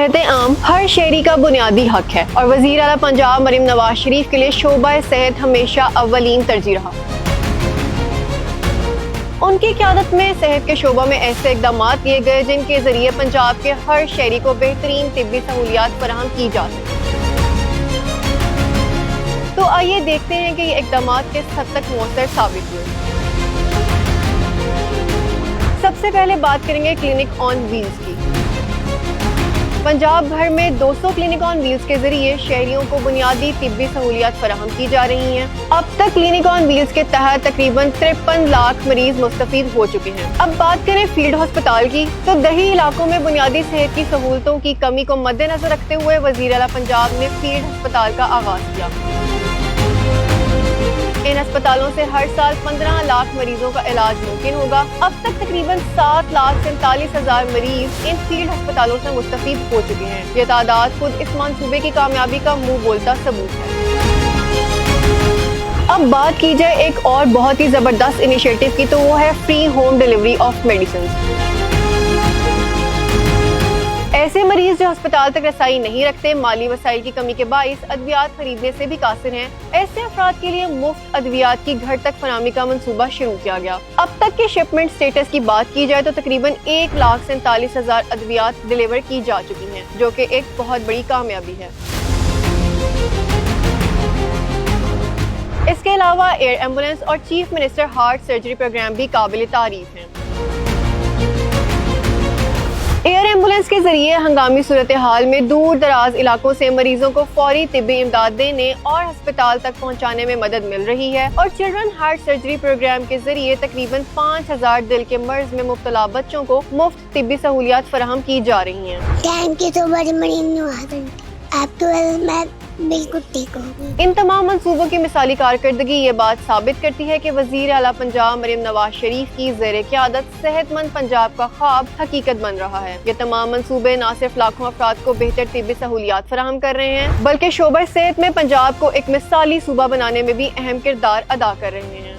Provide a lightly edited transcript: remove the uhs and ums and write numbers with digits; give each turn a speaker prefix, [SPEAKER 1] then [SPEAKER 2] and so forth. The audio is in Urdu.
[SPEAKER 1] صحت عام ہر شہری کا بنیادی حق ہے اور وزیر اعلیٰ پنجاب مریم نواز شریف کے لیے شعبہ صحت ہمیشہ اولین ترجیح رہا۔ ان کی قیادت میں صحت کے شعبہ میں ایسے اقدامات لیے گئے جن کے ذریعے پنجاب کے ہر شہری کو بہترین طبی سہولیات فراہم کی جا سکیں۔ تو آئیے دیکھتے ہیں کہ یہ اقدامات کس حد تک مؤثر ثابت ہوئے۔ سب سے پہلے بات کریں گے کلینک آن ویلز کی۔ پنجاب بھر میں 200 کلینک آن ویلز کے ذریعے شہریوں کو بنیادی طبی سہولیات فراہم کی جا رہی ہیں۔ اب تک کلینک آن ویلز کے تحت تقریباً 53 لاکھ مریض مستفید ہو چکے ہیں۔ اب بات کریں فیلڈ ہسپتال کی، تو دیہی علاقوں میں بنیادی صحت کی سہولتوں کی کمی کو مد نظر رکھتے ہوئے وزیر اعلیٰ پنجاب نے فیلڈ ہسپتال کا آغاز کیا۔ ان ہسپتالوں سے ہر سال 15 لاکھ مریضوں کا علاج ممکن ہوگا۔ اب تک تقریباً 7,47,000 مریض ان فیلڈ ہسپتالوں سے مستفید ہو چکے ہیں۔ یہ تعداد خود اس منصوبے کی کامیابی کا منہ بولتا ثبوت ہے۔ اب بات کی جائے ایک اور بہت ہی زبردست انیشیٹو کی، تو وہ ہے free home delivery of medicines. ایسے مریض جو ہسپتال تک رسائی نہیں رکھتے، مالی وسائل کی کمی کے باعث ادویات خریدنے سے بھی قاصر ہیں، ایسے افراد کے لیے مفت ادویات کی گھر تک فراہمی کا منصوبہ شروع کیا گیا۔ اب تک کے شپمنٹ سٹیٹس کی بات کی جائے تو تقریباً 1,47,000 ادویات ڈیلیور کی جا چکی ہیں، جو کہ ایک بہت بڑی کامیابی ہے۔ اس کے علاوہ ایئر ایمبولینس اور chief minister heart surgery programme بھی قابل تعریف ہیں۔ ایئر ایمبولینس کے ذریعے ہنگامی صورتحال میں دور دراز علاقوں سے مریضوں کو فوری طبی امداد دینے اور ہسپتال تک پہنچانے میں مدد مل رہی ہے، اور چلڈرن ہارٹ سرجری پروگرام کے ذریعے تقریباً 5,000 دل کے مرض میں مبتلا بچوں کو مفت طبی سہولیات فراہم کی جا رہی ہیں۔
[SPEAKER 2] Thank you so much Maryam Nawaz aunty, اب تو میں بالکل ٹھیک ہوں۔
[SPEAKER 1] ان تمام منصوبوں کی مثالی کارکردگی یہ بات ثابت کرتی ہے کہ وزیر اعلیٰ پنجاب مریم نواز شریف کی زیر قیادت صحت مند پنجاب کا خواب حقیقت بن رہا ہے۔ یہ تمام منصوبے نہ صرف لاکھوں افراد کو بہتر طبی سہولیات فراہم کر رہے ہیں، بلکہ شعبہ صحت میں پنجاب کو ایک مثالی صوبہ بنانے میں بھی اہم کردار ادا کر رہے ہیں۔